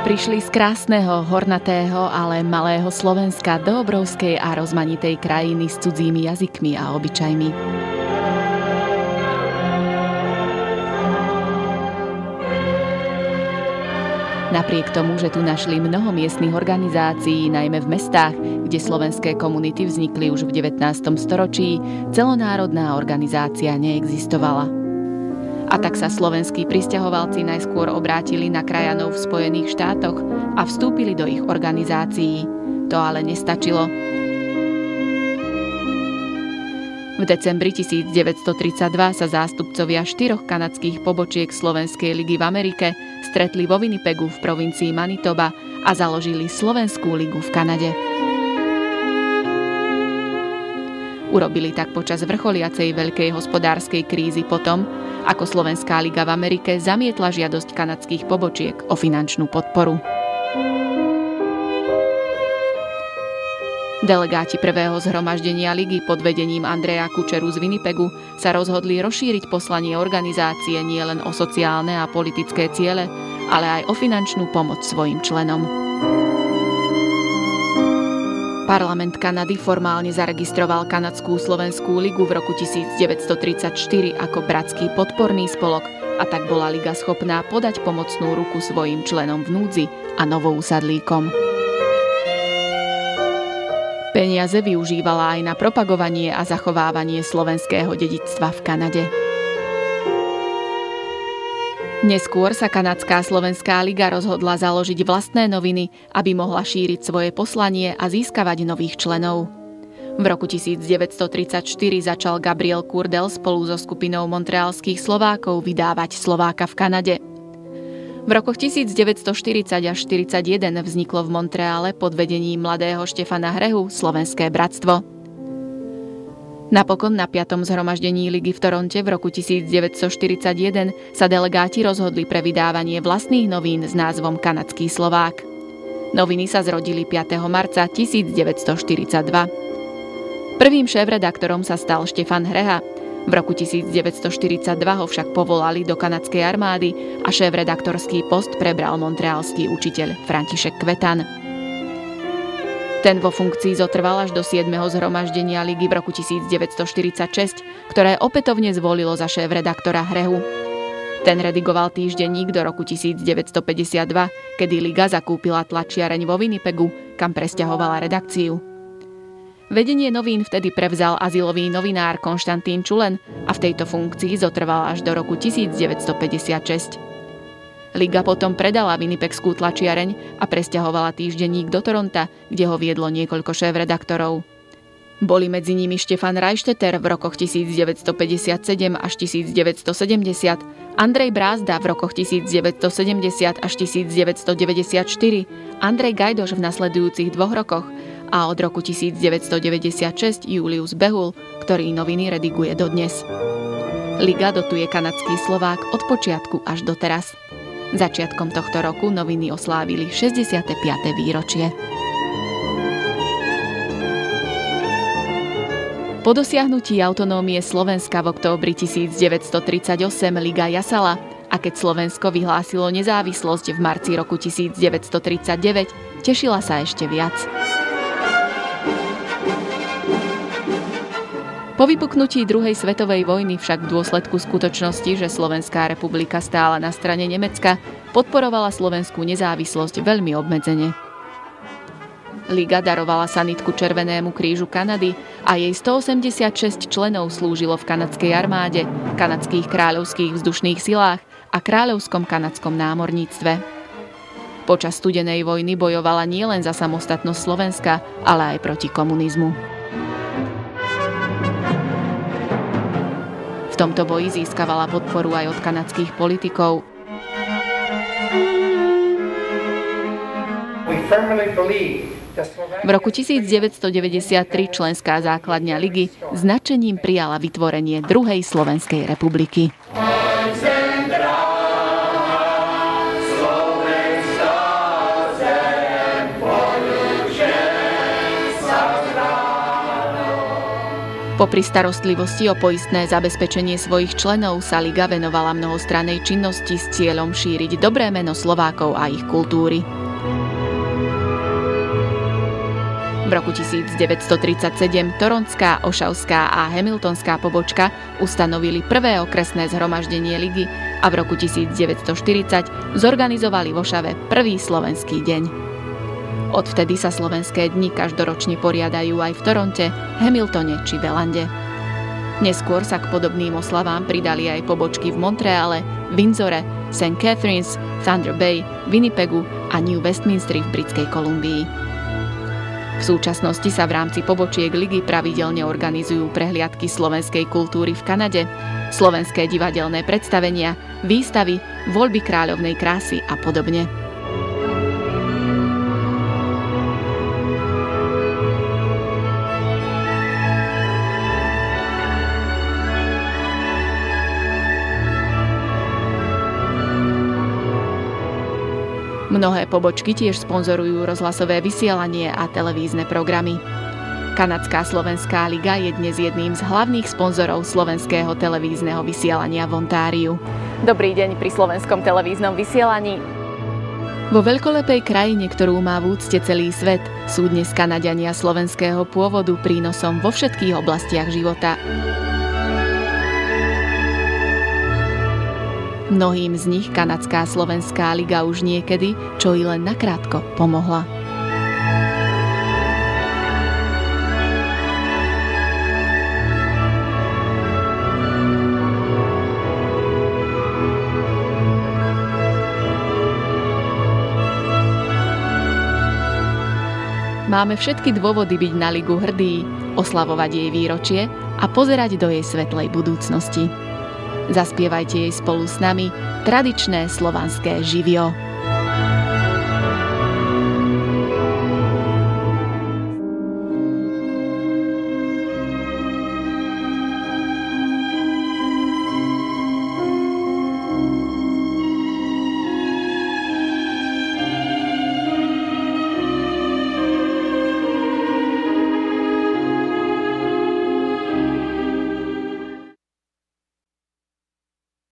Prišli z krásneho, hornatého, ale malého Slovenska do obrovskej a rozmanitej krajiny s cudzími jazykmi a obyčajmi. Napriek tomu, že tu našli mnoho miestnych organizácií, najmä v mestách, kde slovenské komunity vznikli už v 19. storočí, celonárodná organizácia neexistovala. A tak sa slovenskí prisťahovalci najskôr obrátili na krajanov v Spojených štátoch a vstúpili do ich organizácií. To ale nestačilo. V decembri 1932 sa zástupcovia 4 kanadských pobočiek Slovenskej ligy v Amerike stretli vo Winnipegu v provincii Manitoba a založili Slovenskú ligu v Kanade. Urobili tak počas vrcholiacej veľkej hospodárskej krízy potom, ako Slovenská liga v Amerike zamietla žiadosť kanadských pobočiek o finančnú podporu. Delegáti prvého zhromaždenia ligy pod vedením Andreja Kučeru z Winnipegu sa rozhodli rozšíriť poslanie organizácie nielen o sociálne a politické ciele, ale aj o finančnú pomoc svojim členom. Parlament Kanady formálne zaregistroval Kanadskú slovenskú ligu v roku 1934 ako bratský podporný spolok a tak bola liga schopná podať pomocnú ruku svojim členom v núdzi a novousadlíkom. Peniaze využívala aj na propagovanie a zachovávanie slovenského dedičstva v Kanade. Neskôr sa Kanadská slovenská liga rozhodla založiť vlastné noviny, aby mohla šíriť svoje poslanie a získavať nových členov. V roku 1934 začal Gabriel Kurdel spolu so skupinou montrealských Slovákov vydávať Slováka v Kanade. V rokoch 1940 až 1941 vzniklo v Montreale pod vedením mladého Štefana Hrehu Slovenské bratstvo. Napokon na 5. zhromaždení ligy v Toronte v roku 1941 sa delegáti rozhodli pre vydávanie vlastných novín s názvom Kanadský Slovák. Noviny sa zrodili 5. marca 1942. Prvým šéfredaktorom sa stal Štefan Hreha. V roku 1942 ho však povolali do kanadskej armády a šéfredaktorský post prebral montrealský učiteľ František Kvetan. Ten vo funkcii zotrval až do 7. zhromaždenia ligy v roku 1946, ktoré opätovne zvolilo za šéfredaktora Hrehu. Ten redigoval týždenník do roku 1952, kedy liga zakúpila tlačiareň vo Winnipegu, kam presťahovala redakciu. Vedenie novín vtedy prevzal azylový novinár Konštantín Čulen a v tejto funkcii zotrval až do roku 1956. Liga potom predala winnipegskú tlačiareň a presťahovala týždenník do Toronta, kde ho viedlo niekoľko šéfredaktorov. Boli medzi nimi Štefan Rajšteter v rokoch 1957 až 1970, Andrej Brázda v rokoch 1970 až 1994, Andrej Gajdoš v nasledujúcich 2 rokoch a od roku 1996 Julius Behul, ktorý noviny rediguje dodnes. Liga dotuje Kanadský Slovák od počiatku až doteraz. Začiatkom tohto roku noviny oslávili 65. výročie. Po dosiahnutí autonómie Slovenska v októbri 1938 liga jasala a keď Slovensko vyhlásilo nezávislosť v marci roku 1939, tešila sa ešte viac. Po vypuknutí druhej svetovej vojny však v dôsledku skutočnosti, že Slovenská republika stála na strane Nemecka, podporovala slovenskú nezávislosť veľmi obmedzene. Liga darovala sanitku Červenému krížu Kanady a jej 186 členov slúžilo v kanadskej armáde, kanadských kráľovských vzdušných silách a kráľovskom kanadskom námorníctve. Počas studenej vojny bojovala nielen za samostatnosť Slovenska, ale aj proti komunizmu. V tomto boji získavala podporu aj od kanadských politikov. V roku 1993 členská základňa ligy s nadšením prijala vytvorenie druhej Slovenskej republiky. Popri starostlivosti o poistné zabezpečenie svojich členov sa liga venovala mnohostrannej činnosti s cieľom šíriť dobré meno Slovákov a ich kultúry. V roku 1937 Torontská, Ošavská a Hamiltonská pobočka ustanovili prvé okresné zhromaždenie ligy a v roku 1940 zorganizovali v Ošave prvý slovenský deň. Odvtedy sa slovenské dni každoročne poriadajú aj v Toronte, Hamiltone či Belande. Neskôr sa k podobným oslavám pridali aj pobočky v Montreale, Windsore, St. Catharines, Thunder Bay, Winnipegu a New Westminsteri v Britskej Kolumbii. V súčasnosti sa v rámci pobočiek ligy pravidelne organizujú prehliadky slovenskej kultúry v Kanade, slovenské divadelné predstavenia, výstavy, voľby kráľovnej krásy a podobne. Mnohé pobočky tiež sponzorujú rozhlasové vysielanie a televízne programy. Kanadská slovenská liga je dnes jedným z hlavných sponzorov slovenského televízneho vysielania v Ontáriu. Dobrý deň pri slovenskom televíznom vysielaní. Vo veľkolepej krajine, ktorú má v úcte celý svet, sú dnes Kanaďania slovenského pôvodu prínosom vo všetkých oblastiach života. Mnohým z nich Kanadská slovenská liga už niekedy, čo i len nakrátko, pomohla. Máme všetky dôvody byť na ligu hrdí, oslavovať jej výročie a pozerať do jej svetlej budúcnosti. Zaspievajte jej spolu s nami tradičné slovanské živio.